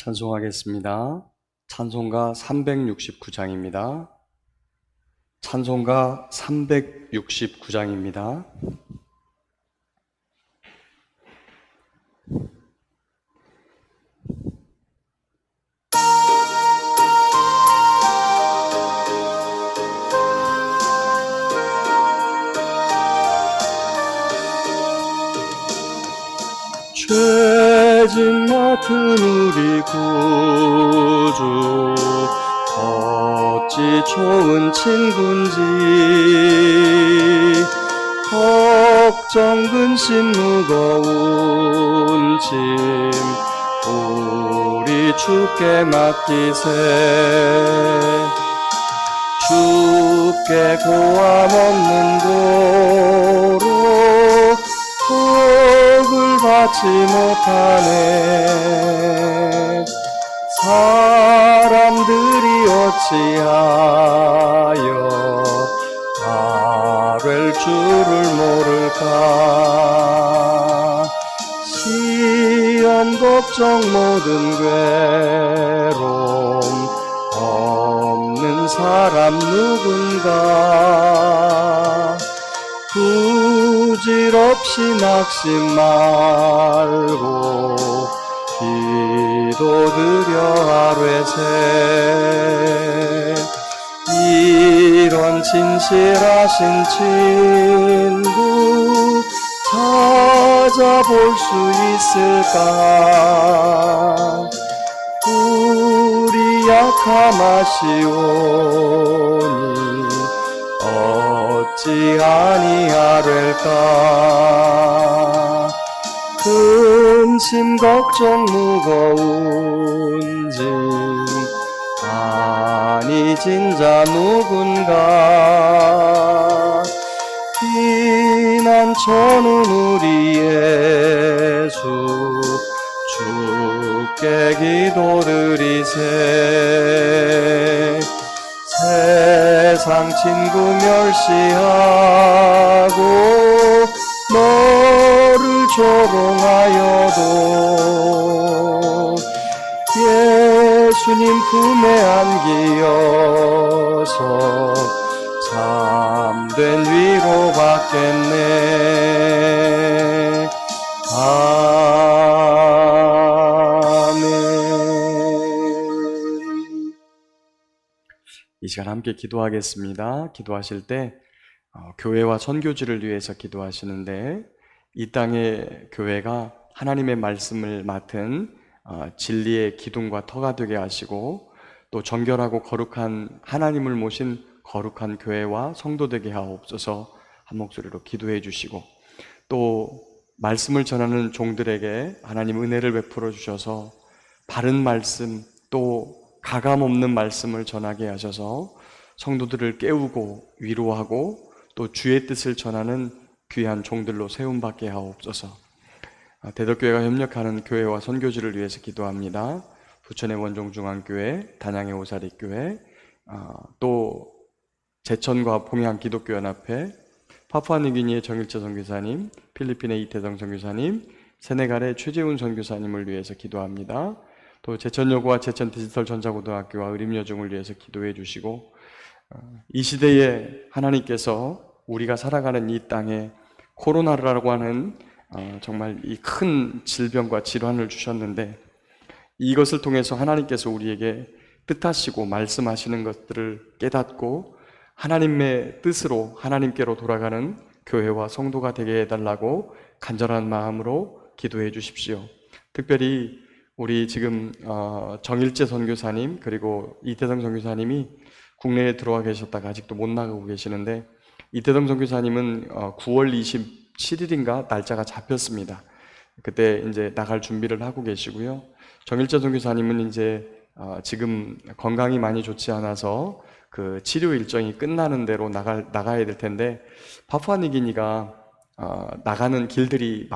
찬송하겠습니다. 찬송가 369장입니다. 찬송가 369장입니다. 죄진 맡은 우리 구주 어찌 좋은 친군지 걱정 근심 무거운 짐 우리 주께 맡기세. 주께 고함 없는 고로 복을 받지 못하네. 사람들이 어찌하여 아뢰 줄을 모를까. 시험 걱정 모든 괴로움 없는 사람 누군가. 부질없이 낙심 말고 기도드려 아뢰세. 이런 진실하신 친구 찾아볼 수 있을까. 우리 약함 아시오니 어찌 아니하될까. 근심 걱정 무거운 짐 아니 진자 누군가. 피난처는 우리 예수 주께 기도드리세. 세상 친구 멸시하고 너를 조롱하여도 예수님 품에 안기어서 참된 위로 받겠네. 아멘. 이 시간 함께 기도하겠습니다. 기도하실 때 교회와 선교지를 위해서 기도하시는데, 이 땅의 교회가 하나님의 말씀을 맡은 진리의 기둥과 터가 되게 하시고, 또 정결하고 거룩한 하나님을 모신 거룩한 교회와 성도 되게 하옵소서. 한 목소리로 기도해 주시고, 또 말씀을 전하는 종들에게 하나님 은혜를 베풀어 주셔서 바른 말씀, 또 가감 없는 말씀을 전하게 하셔서 성도들을 깨우고 위로하고 또 주의 뜻을 전하는 귀한 종들로 세움받게 하옵소서. 대덕교회가 협력하는 교회와 선교지를 위해서 기도합니다. 부천의 원종중앙교회, 단양의 오사리교회, 또 제천과 봉양 기독교연합회, 파푸아뉴기니의 정일재 선교사님, 필리핀의 이태성 선교사님, 세네갈의 최재훈 선교사님을 위해서 기도합니다. 또 제천여고와 제천 디지털 전자고등학교와 의림여중을 위해서 기도해 주시고, 이 시대에 하나님께서 우리가 살아가는 이 땅에 코로나라고 하는 정말 이 큰 질병과 질환을 주셨는데, 이것을 통해서 하나님께서 우리에게 뜻하시고 말씀하시는 것들을 깨닫고 하나님의 뜻으로 하나님께로 돌아가는 교회와 성도가 되게 해달라고 간절한 마음으로 기도해 주십시오. 특별히 우리 지금 정일재 선교사님 그리고 이태성 선교사님이 국내에 들어와 계셨다가 아직도 못 나가고 계시는데, 이태성 선교사님은 9월 27일인가 날짜가 잡혔습니다. 그때 이제 나갈 준비를 하고 계시고요. 정일재 선교사님은 이제 지금 건강이 많이 좋지 않아서 그 치료 일정이 끝나는 대로 나가야 될 텐데, 파푸아뉴기니가 나가는 길들이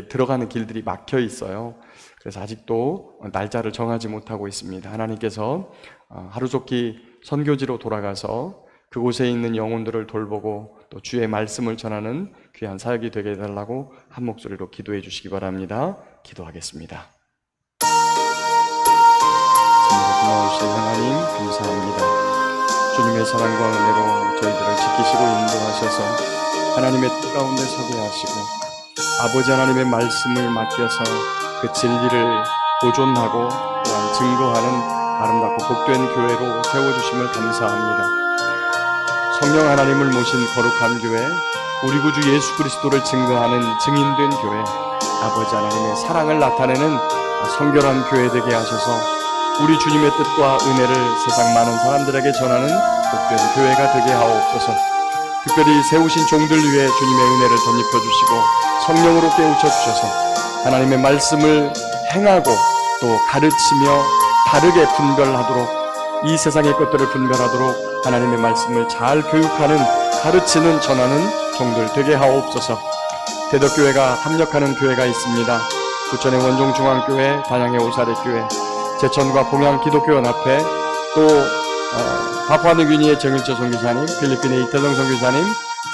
들어가는 길들이 막혀 있어요. 그래서 아직도 날짜를 정하지 못하고 있습니다. 하나님께서 하루속히 선교지로 돌아가서 그곳에 있는 영혼들을 돌보고 또 주의 말씀을 전하는 귀한 사역이 되게 해달라고 한 목소리로 기도해 주시기 바랍니다. 기도하겠습니다. 고마우신 하나님 감사합니다. 주님의 사랑과 은혜로 저희들을 지키시고 인도하셔서 하나님의 뜻 가운데 서게 하시고 아버지 하나님의 말씀을 맡겨서 그 진리를 보존하고 또한 증거하는 아름답고 복된 교회로 세워주심을 감사합니다. 성령 하나님을 모신 거룩한 교회, 우리 구주 예수 그리스도를 증거하는 증인된 교회, 아버지 하나님의 사랑을 나타내는 성결한 교회 되게 하셔서 우리 주님의 뜻과 은혜를 세상 많은 사람들에게 전하는 복된 교회가 되게 하옵소서. 특별히 세우신 종들 위해 주님의 은혜를 덧입혀 주시고 성령으로 깨우쳐 주셔서 하나님의 말씀을 행하고 또 가르치며 다르게 분별하도록, 이 세상의 것들을 분별하도록 하나님의 말씀을 잘 교육하는, 가르치는, 전하는 종들 되게 하옵소서. 대덕교회가 합력하는 교회가 있습니다. 부천의 원종중앙교회, 단양의 오사렛교회, 제천과 봉양 기독교연합회, 또 파푸아뉴기니의 정일조 선교사님, 필리핀의 이태성 선교사님,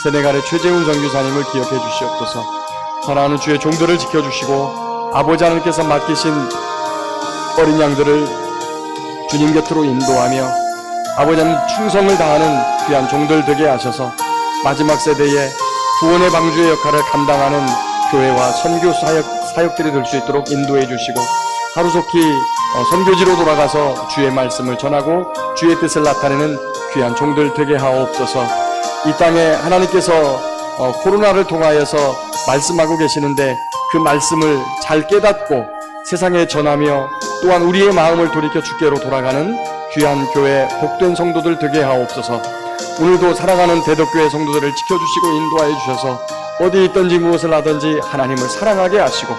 세네갈의 최재훈 선교사님을 기억해 주시옵소서. 사랑하는 주의 종들을 지켜주시고 아버지 하나님께서 맡기신 어린 양들을 주님 곁으로 인도하며 아버지 하나님 충성을 다하는 귀한 종들 되게 하셔서 마지막 세대에 구원의 방주의 역할을 감당하는 교회와 선교 사역들이 될 수 있도록 인도해 주시고 하루속히 선교지로 돌아가서 주의 말씀을 전하고 주의 뜻을 나타내는 귀한 종들 되게 하옵소서. 이 땅에 하나님께서 코로나를 통하여서 말씀하고 계시는데 그 말씀을 잘 깨닫고 세상에 전하며 또한 우리의 마음을 돌이켜 주께로 돌아가는 귀한 교회, 복된 성도들 되게 하옵소서. 오늘도 사랑하는 대덕교회 성도들을 지켜주시고 인도하여 주셔서 어디 있든지 무엇을 하든지 하나님을 사랑하게 하시고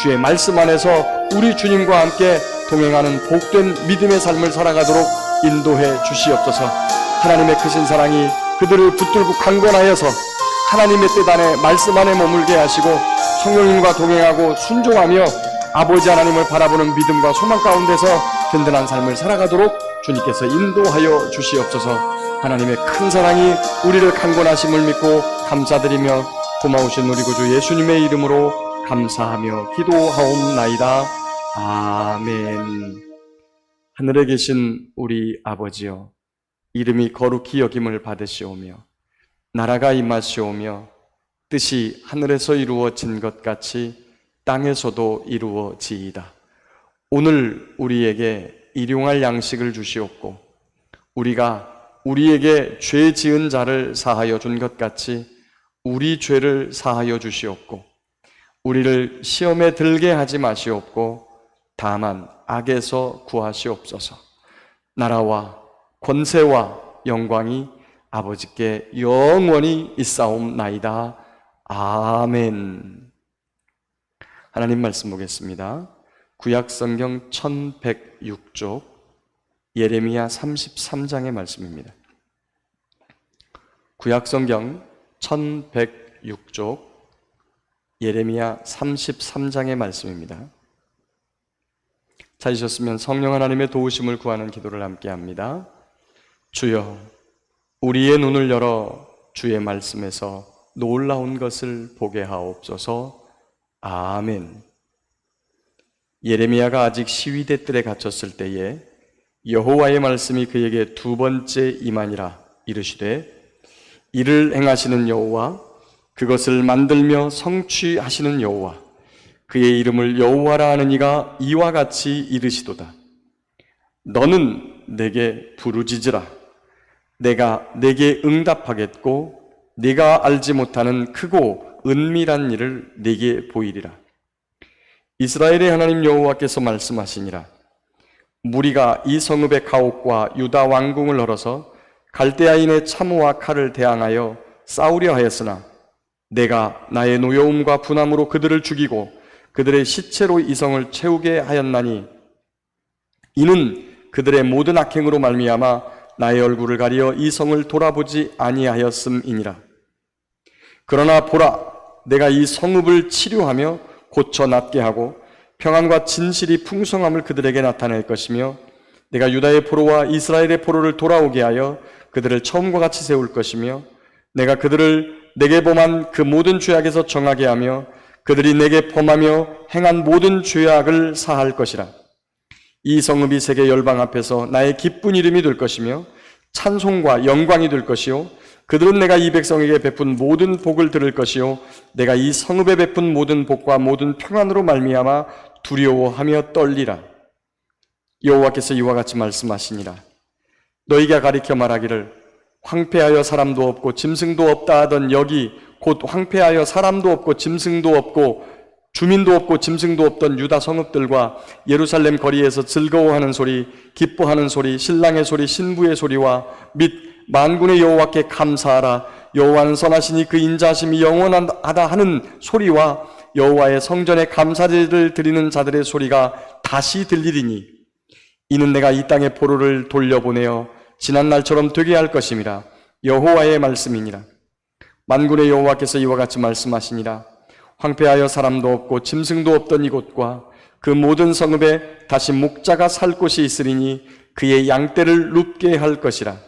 주의 말씀 안에서 우리 주님과 함께 동행하는 복된 믿음의 삶을 살아가도록 인도해 주시옵소서. 하나님의 크신 사랑이 그들을 붙들고 강권하여서 하나님의 뜻 안에 말씀 안에 머물게 하시고 성령님과 동행하고 순종하며 아버지 하나님을 바라보는 믿음과 소망 가운데서 든든한 삶을 살아가도록 주님께서 인도하여 주시옵소서. 하나님의 큰 사랑이 우리를 강권하심을 믿고 감사드리며 고마우신 우리 구주 예수님의 이름으로 감사하며 기도하옵나이다. 아멘. 하늘에 계신 우리 아버지여, 이름이 거룩히 여김을 받으시오며 나라가 임하시오며 뜻이 하늘에서 이루어진 것 같이 땅에서도 이루어지이다. 오늘 우리에게 일용할 양식을 주시옵고 우리가 우리에게 죄 지은 자를 사하여 준 것 같이 우리 죄를 사하여 주시옵고 우리를 시험에 들게 하지 마시옵고 다만 악에서 구하시옵소서. 나라와 권세와 영광이 아버지께 영원히 있사옵나이다. 아멘. 하나님 말씀 보겠습니다. 구약성경 1106쪽 예레미야 33장의 말씀입니다. 구약성경 1106쪽 예레미야 33장의 말씀입니다. 찾으셨으면 성령 하나님의 도우심을 구하는 기도를 함께 합니다. 주여, 우리의 눈을 열어 주의 말씀에서 놀라운 것을 보게 하옵소서. 아멘. 예레미야가 아직 시위대 뜰에 갇혔을 때에 여호와의 말씀이 그에게 두 번째 임하니라. 이르시되 이를 행하시는 여호와, 그것을 만들며 성취하시는 여호와, 그의 이름을 여호와라 하는 이가 이와 같이 이르시도다. 너는 내게 부르짖으라. 내가 내게 응답하겠고 네가 알지 못하는 크고 은밀한 일을 네게 보이리라. 이스라엘의 하나님 여호와께서 말씀하시니라. 무리가 이 성읍의 가옥과 유다 왕궁을 헐어서 갈대아인의 참호와 칼을 대항하여 싸우려 하였으나 내가 나의 노여움과 분함으로 그들을 죽이고 그들의 시체로 이 성을 채우게 하였나니 이는 그들의 모든 악행으로 말미암아 나의 얼굴을 가리어 이 성을 돌아보지 아니하였음이니라. 그러나 보라, 내가 이 성읍을 치료하며 고쳐 낫게 하고 평안과 진실이 풍성함을 그들에게 나타낼 것이며 내가 유다의 포로와 이스라엘의 포로를 돌아오게 하여 그들을 처음과 같이 세울 것이며 내가 그들을 내게 범한 그 모든 죄악에서 정하게 하며 그들이 내게 범하며 행한 모든 죄악을 사할 것이라. 이 성읍이 세계 열방 앞에서 나의 기쁜 이름이 될 것이며 찬송과 영광이 될 것이요 그들은 내가 이 백성에게 베푼 모든 복을 들을 것이요 내가 이 성읍에 베푼 모든 복과 모든 평안으로 말미암아 두려워하며 떨리라. 여호와께서 이와 같이 말씀하시니라. 너희가 가리켜 말하기를 황폐하여 사람도 없고 짐승도 없다 하던 여기 곧 황폐하여 사람도 없고 짐승도 없고 주민도 없고 짐승도 없던 유다 성읍들과 예루살렘 거리에서 즐거워하는 소리, 기뻐하는 소리, 신랑의 소리, 신부의 소리와 및 만군의 여호와께 감사하라. 여호와는 선하시니 그 인자하심이 영원하다 하는 소리와 여호와의 성전에 감사제를 드리는 자들의 소리가 다시 들리리니 이는 내가 이 땅에 포로를 돌려보내어 지난 날처럼 되게 할 것임이라. 여호와의 말씀이니라. 만군의 여호와께서 이와 같이 말씀하시니라. 황폐하여 사람도 없고 짐승도 없던 이곳과 그 모든 성읍에 다시 목자가 살 곳이 있으리니 그의 양떼를 눕게 할 것이라.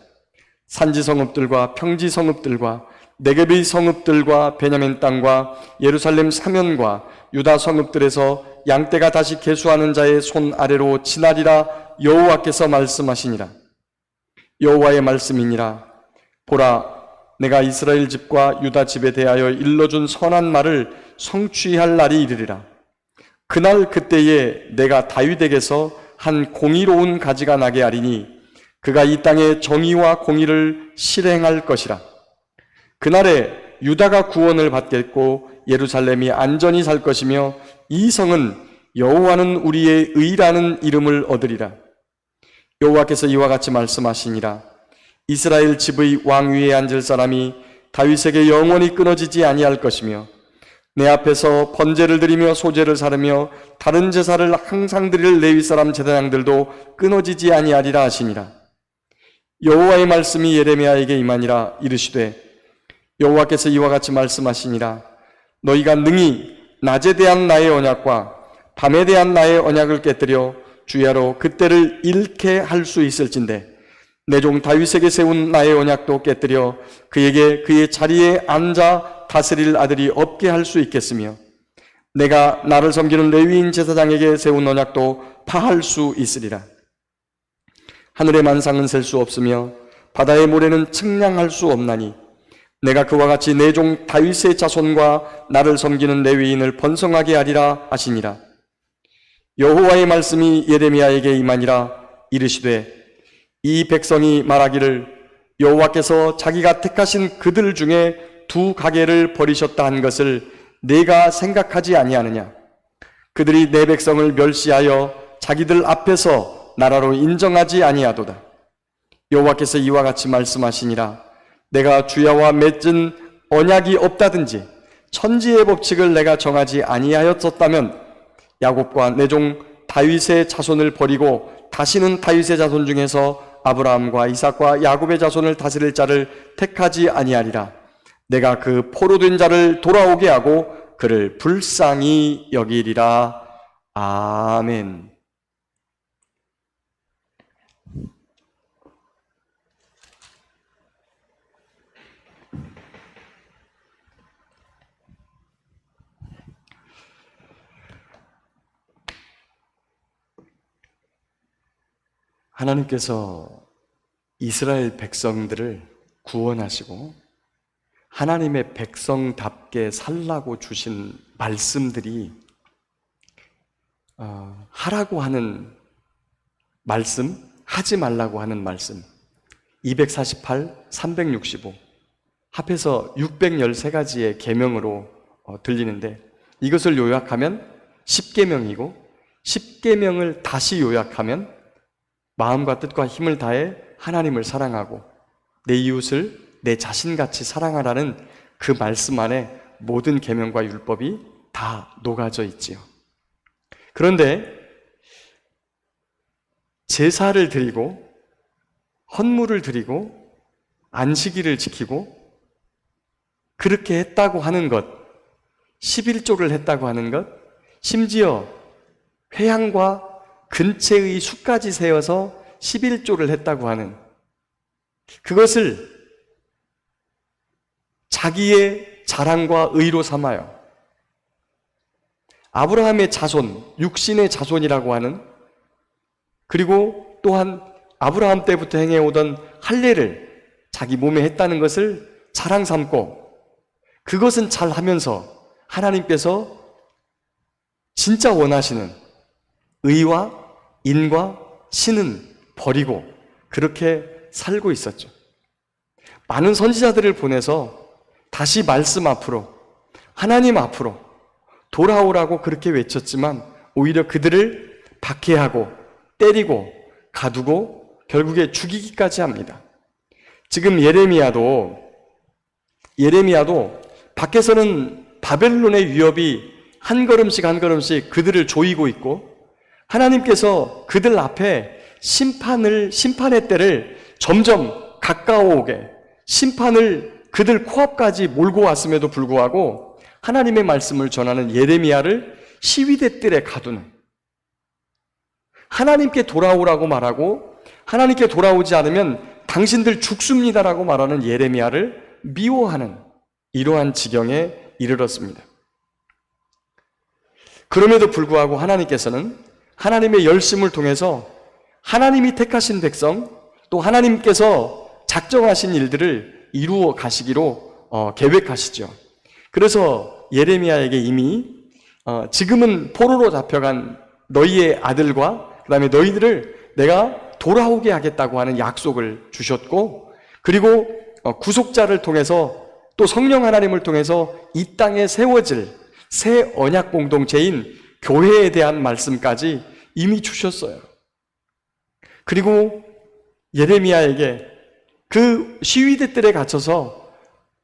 산지 성읍들과 평지 성읍들과 네겝의 성읍들과 베냐민 땅과 예루살렘 사면과 유다 성읍들에서 양떼가 다시 계수하는 자의 손 아래로 지나리라. 여호와께서 말씀하시니라. 여호와의 말씀이니라. 보라, 내가 이스라엘 집과 유다 집에 대하여 일러준 선한 말을 성취할 날이 이르리라. 그날 그때에 내가 다윗에게서 한 공의로운 가지가 나게 하리니 그가 이 땅에 정의와 공의를 실행할 것이라. 그날에 유다가 구원을 받겠고 예루살렘이 안전히 살 것이며 이 성은 여호와는 우리의 의라는 이름을 얻으리라. 여호와께서 이와 같이 말씀하시니라. 이스라엘 집의 왕 위에 앉을 사람이 다윗에게 영원히 끊어지지 아니할 것이며 내 앞에서 번제를 드리며 소제를 사르며 다른 제사를 항상 드릴 레위 사람 제사장들도 끊어지지 아니하리라 하시니라. 여호와의 말씀이 예레미야에게 임하니라. 이르시되 여호와께서 이와 같이 말씀하시니라. 너희가 능히 낮에 대한 나의 언약과 밤에 대한 나의 언약을 깨뜨려 주야로 그때를 잃게 할 수 있을진데 내 종 다윗에게 세운 나의 언약도 깨뜨려 그에게 그의 자리에 앉아 다스릴 아들이 없게 할 수 있겠으며 내가 나를 섬기는 레위인 제사장에게 세운 언약도 파할 수 있으리라. 하늘의 만상은 셀 수 없으며 바다의 모래는 측량할 수 없나니 내가 그와 같이 내 종 다윗의 자손과 나를 섬기는 레위인을 번성하게 하리라 하시니라. 여호와의 말씀이 예레미야에게 임하니라. 이르시되 이 백성이 말하기를 여호와께서 자기가 택하신 그들 중에 두 가게를 버리셨다 한 것을 내가 생각하지 아니하느냐. 그들이 내 백성을 멸시하여 자기들 앞에서 나라로 인정하지 아니하도다. 여호와께서 이와 같이 말씀하시니라. 내가 주야와 맺은 언약이 없다든지 천지의 법칙을 내가 정하지 아니하였었다면 야곱과 내 종 다윗의 자손을 버리고 다시는 다윗의 자손 중에서 아브라함과 이삭과 야곱의 자손을 다스릴 자를 택하지 아니하리라. 내가 그 포로된 자를 돌아오게 하고 그를 불쌍히 여기리라. 아멘. 하나님께서 이스라엘 백성들을 구원하시고 하나님의 백성답게 살라고 주신 말씀들이 하라고 하는 말씀, 하지 말라고 하는 말씀 248, 365 합해서 613가지의 계명으로 들리는데 이것을 요약하면 10계명이고 10계명을 다시 요약하면 마음과 뜻과 힘을 다해 하나님을 사랑하고 내 이웃을 내 자신같이 사랑하라는 그 말씀 안에 모든 계명과 율법이 다 녹아져 있지요. 그런데 제사를 드리고 헌물을 드리고 안식일을 지키고 그렇게 했다고 하는 것, 11조를 했다고 하는 것, 심지어 회향과 근체의 수까지 세어서 11조를 했다고 하는 그것을 자기의 자랑과 의로 삼아요. 아브라함의 자손, 육신의 자손이라고 하는 그리고 또한 아브라함 때부터 행해오던 할례를 자기 몸에 했다는 것을 자랑 삼고 그것은 잘 하면서 하나님께서 진짜 원하시는 의와 인과 신은 버리고 그렇게 살고 있었죠. 많은 선지자들을 보내서 다시 말씀 앞으로, 하나님 앞으로 돌아오라고 그렇게 외쳤지만 오히려 그들을 박해하고 때리고 가두고 결국에 죽이기까지 합니다. 지금 예레미야도 밖에서는 바벨론의 위협이 한 걸음씩 한 걸음씩 그들을 조이고 있고 하나님께서 그들 앞에 심판의 때를 점점 가까워오게 심판을 그들 코앞까지 몰고 왔음에도 불구하고 하나님의 말씀을 전하는 예레미야를 시위대 뜰에 가두는, 하나님께 돌아오라고 말하고 하나님께 돌아오지 않으면 당신들 죽습니다라고 말하는 예레미야를 미워하는 이러한 지경에 이르렀습니다. 그럼에도 불구하고 하나님께서는 하나님의 열심을 통해서 하나님이 택하신 백성, 또 하나님께서 작정하신 일들을 이루어 가시기로 계획하시죠. 그래서 예레미야에게 이미 지금은 포로로 잡혀간 너희의 아들과 그 다음에 너희들을 내가 돌아오게 하겠다고 하는 약속을 주셨고, 그리고 구속자를 통해서 또 성령 하나님을 통해서 이 땅에 세워질 새 언약 공동체인 교회에 대한 말씀까지 이미 주셨어요. 그리고 예레미야에게 그 시위대 뜰에 갇혀서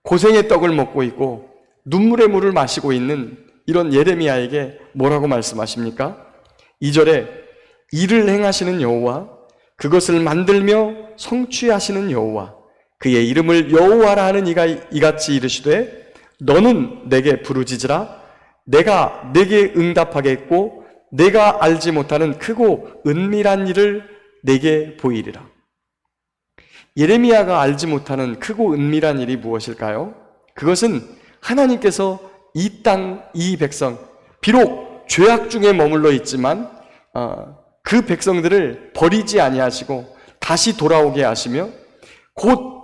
고생의 떡을 먹고 있고 눈물의 물을 마시고 있는 이런 예레미야에게 뭐라고 말씀하십니까? 2절에 일을 행하시는 여호와, 그것을 만들며 성취하시는 여호와, 그의 이름을 여호와라 하는 이가 이같이 이르시되 너는 내게 부르짖으라. 내가 내게 응답하겠고 내가 알지 못하는 크고 은밀한 일을 내게 보이리라. 예레미야가 알지 못하는 크고 은밀한 일이 무엇일까요? 그것은 하나님께서 이 땅, 이 백성, 비록 죄악 중에 머물러 있지만 그 백성들을 버리지 아니하시고 다시 돌아오게 하시며 곧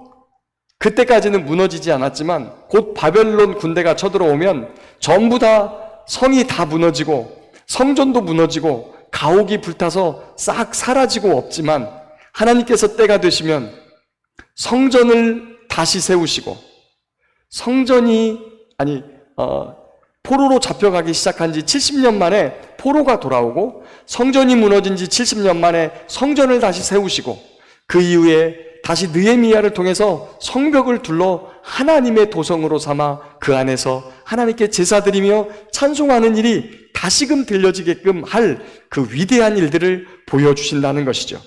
그때까지는 무너지지 않았지만 곧 바벨론 군대가 쳐들어오면 전부 다 성이 다 무너지고 성전도 무너지고 가옥이 불타서 싹 사라지고 없지만 하나님께서 때가 되시면 성전을 다시 세우시고 포로로 잡혀가기 시작한 지 70년 만에 포로가 돌아오고 성전이 무너진 지 70년 만에 성전을 다시 세우시고 그 이후에 다시 느헤미야를 통해서 성벽을 둘러 하나님의 도성으로 삼아 그 안에서 하나님께 제사드리며 찬송하는 일이 다시금 들려지게끔 할 그 위대한 일들을 보여주신다는 것이죠.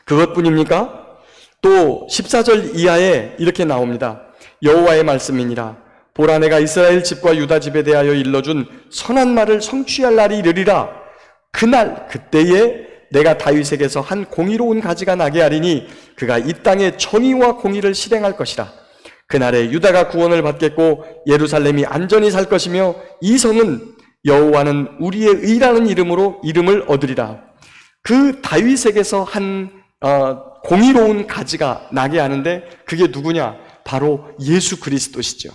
그것뿐입니까? 또 14절 이하에 이렇게 나옵니다. 여호와의 말씀이니라. 보라, 내가 이스라엘 집과 유다 집에 대하여 일러준 선한 말을 성취할 날이 이르리라. 그날 그때에 내가 다윗에게서 한 공의로운 가지가 나게 하리니 그가 이 땅에 정의와 공의를 실행할 것이라. 그날에 유다가 구원을 받겠고 예루살렘이 안전히 살 것이며 이 성은 여호와는 우리의 의라는 이름으로 이름을 얻으리라. 그 다윗에게서 한 공의로운 가지가 나게 하는데 그게 누구냐? 바로 예수 그리스도시죠.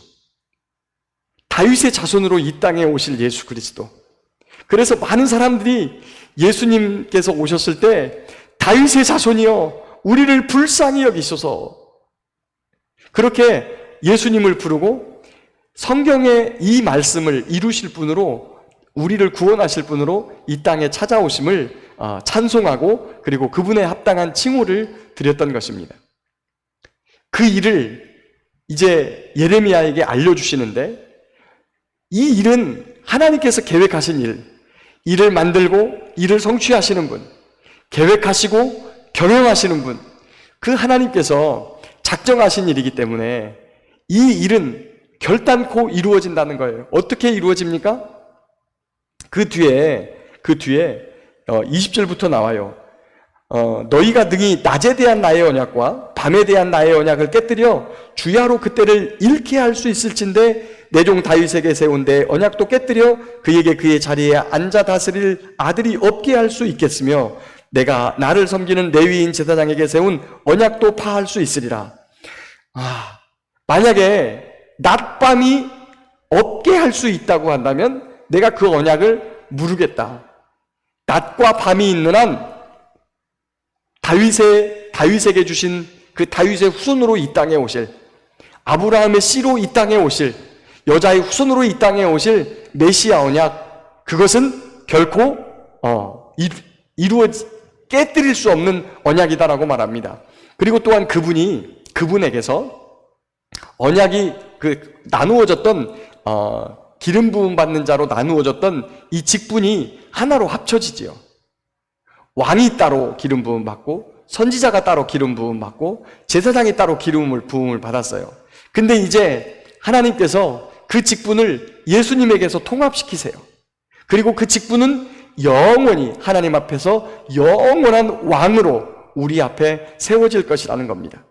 다윗의 자손으로 이 땅에 오실 예수 그리스도. 그래서 많은 사람들이 예수님께서 오셨을 때 다윗의 자손이여 우리를 불쌍히 여기소서, 그렇게 예수님을 부르고 성경의 이 말씀을 이루실 분으로, 우리를 구원하실 분으로 이 땅에 찾아오심을 찬송하고 그리고 그분의 합당한 칭호를 드렸던 것입니다. 그 일을 이제 예레미야에게 알려주시는데 이 일은 하나님께서 계획하신 일을 만들고 일을 성취하시는 분, 계획하시고 경영하시는 분, 그 하나님께서 작정하신 일이기 때문에 이 일은 결단코 이루어진다는 거예요. 어떻게 이루어집니까? 그 뒤에 20절부터 나와요. 너희가 능히 낮에 대한 나의 언약과 밤에 대한 나의 언약을 깨뜨려 주야로 그때를 잃게 할 수 있을진데 내 종 다윗에게 세운 내 언약도 깨뜨려 그에게 그의 자리에 앉아 다스릴 아들이 없게 할 수 있겠으며 내가 나를 섬기는 레위인 제사장에게 세운 언약도 파할 수 있으리라. 만약에 낮밤이 없게 할 수 있다고 한다면 내가 그 언약을 무르겠다. 낮과 밤이 있는 한 다윗에게 주신 그 다윗의 후손으로 이 땅에 오실, 아브라함의 씨로 이 땅에 오실, 여자의 후손으로 이 땅에 오실 메시아 언약, 그것은 결코 깨뜨릴 수 없는 언약이다라고 말합니다. 그리고 또한 그분에게서 언약이 나누어졌던 기름 부음 받는 자로 나누어졌던 이 직분이 하나로 합쳐지지요. 왕이 따로 기름 부음 받고 선지자가 따로 기름 부음 받고 제사장이 따로 부음을 받았어요. 근데 이제 하나님께서 그 직분을 예수님에게서 통합시키세요. 그리고 그 직분은 영원히 하나님 앞에서 영원한 왕으로 우리 앞에 세워질 것이라는 겁니다.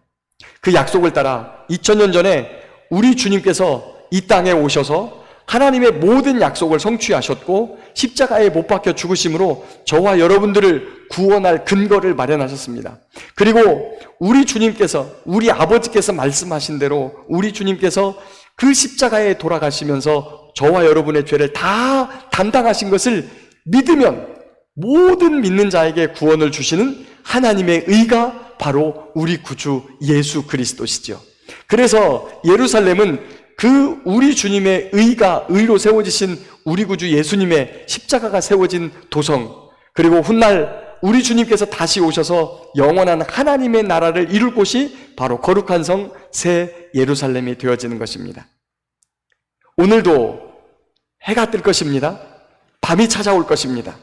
그 약속을 따라 2000년 전에 우리 주님께서 이 땅에 오셔서 하나님의 모든 약속을 성취하셨고 십자가에 못 박혀 죽으심으로 저와 여러분들을 구원할 근거를 마련하셨습니다. 그리고 우리 주님께서, 우리 아버지께서 말씀하신 대로 우리 주님께서 그 십자가에 돌아가시면서 저와 여러분의 죄를 다 담당하신 것을 믿으면 모든 믿는 자에게 구원을 주시는 하나님의 의가 바로 우리 구주 예수 그리스도시죠. 그래서 예루살렘은 그 우리 주님의 의로 세워지신 우리 구주 예수님의 십자가가 세워진 도성, 그리고 훗날 우리 주님께서 다시 오셔서 영원한 하나님의 나라를 이룰 곳이 바로 거룩한 성 새 예루살렘이 되어지는 것입니다. 오늘도 해가 뜰 것입니다. 밤이 찾아올 것입니다.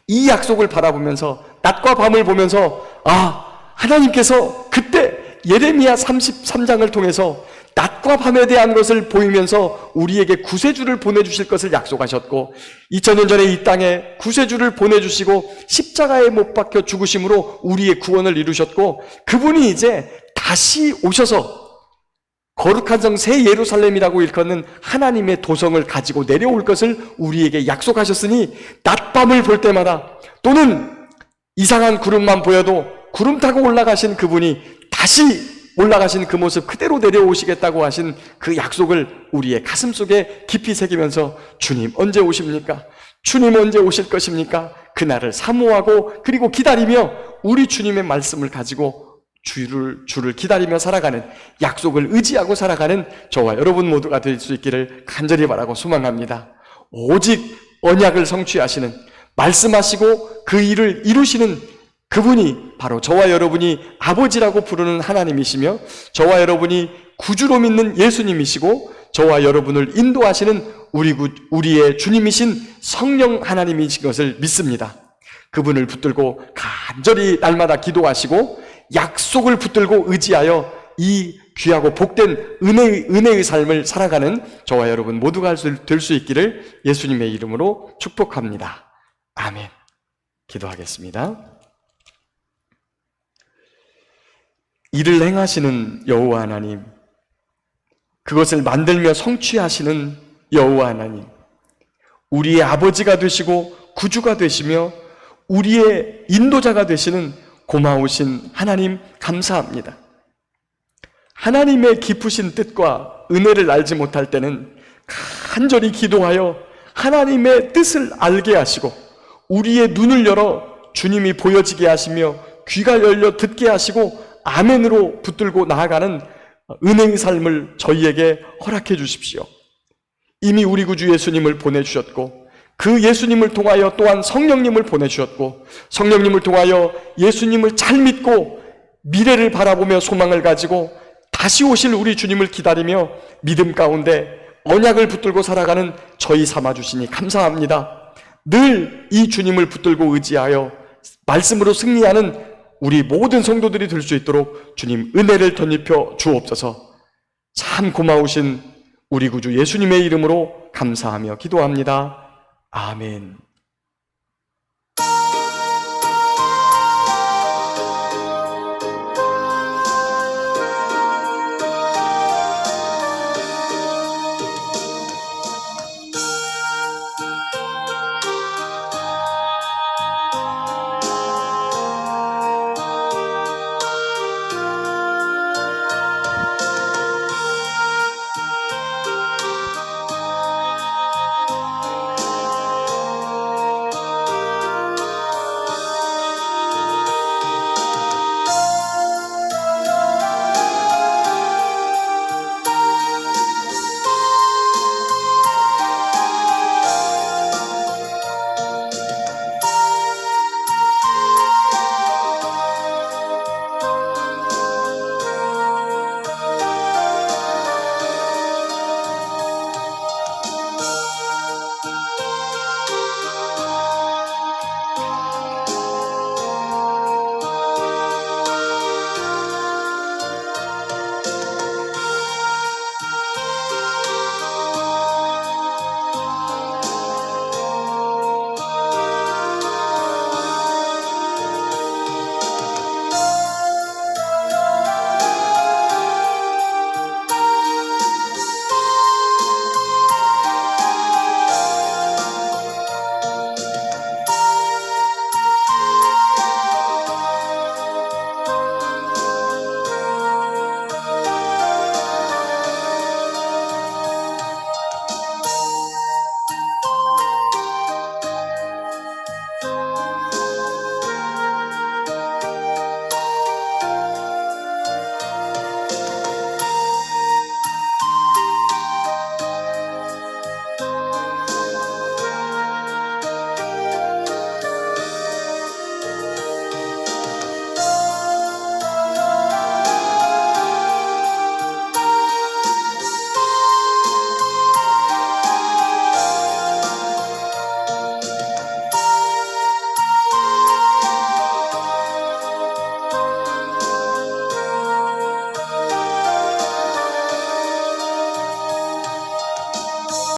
이 약속을 바라보면서 낮과 밤을 보면서 하나님께서 그때 예레미야 33장을 통해서 낮과 밤에 대한 것을 보이면서 우리에게 구세주를 보내주실 것을 약속하셨고 2000년 전에 이 땅에 구세주를 보내주시고 십자가에 못 박혀 죽으심으로 우리의 구원을 이루셨고 그분이 이제 다시 오셔서 거룩한 성 새 예루살렘이라고 일컫는 하나님의 도성을 가지고 내려올 것을 우리에게 약속하셨으니 낮밤을 볼 때마다 또는 이상한 구름만 보여도 구름 타고 올라가신 그분이 다시 올라가신 그 모습 그대로 내려오시겠다고 하신 그 약속을 우리의 가슴 속에 깊이 새기면서 주님 언제 오십니까? 주님 언제 오실 것입니까? 그날을 사모하고 그리고 기다리며 우리 주님의 말씀을 가지고 주를 기다리며 살아가는, 약속을 의지하고 살아가는 저와 여러분 모두가 될 수 있기를 간절히 바라고 소망합니다. 오직 언약을 성취하시는, 말씀하시고 그 일을 이루시는 그분이 바로 저와 여러분이 아버지라고 부르는 하나님이시며 저와 여러분이 구주로 믿는 예수님이시고 저와 여러분을 인도하시는 우리의 주님이신 성령 하나님이신 것을 믿습니다. 그분을 붙들고 간절히 날마다 기도하시고 약속을 붙들고 의지하여 이 귀하고 복된 은혜의 삶을 살아가는 저와 여러분 모두가 될 수 있기를 예수님의 이름으로 축복합니다. 아멘. 기도하겠습니다. 이를 행하시는 여호와 하나님, 그것을 만들며 성취하시는 여호와 하나님, 우리의 아버지가 되시고 구주가 되시며 우리의 인도자가 되시는 고마우신 하나님 감사합니다. 하나님의 깊으신 뜻과 은혜를 알지 못할 때는 간절히 기도하여 하나님의 뜻을 알게 하시고 우리의 눈을 열어 주님이 보여지게 하시며 귀가 열려 듣게 하시고 아멘으로 붙들고 나아가는 은혜의 삶을 저희에게 허락해 주십시오. 이미 우리 구주 예수님을 보내주셨고 그 예수님을 통하여 또한 성령님을 보내주셨고 성령님을 통하여 예수님을 잘 믿고 미래를 바라보며 소망을 가지고 다시 오실 우리 주님을 기다리며 믿음 가운데 언약을 붙들고 살아가는 저희 삼아주시니 감사합니다. 늘 이 주님을 붙들고 의지하여 말씀으로 승리하는 우리 모든 성도들이 될 수 있도록 주님 은혜를 덧입혀 주옵소서. 참 고마우신 우리 구주 예수님의 이름으로 감사하며 기도합니다. 아멘.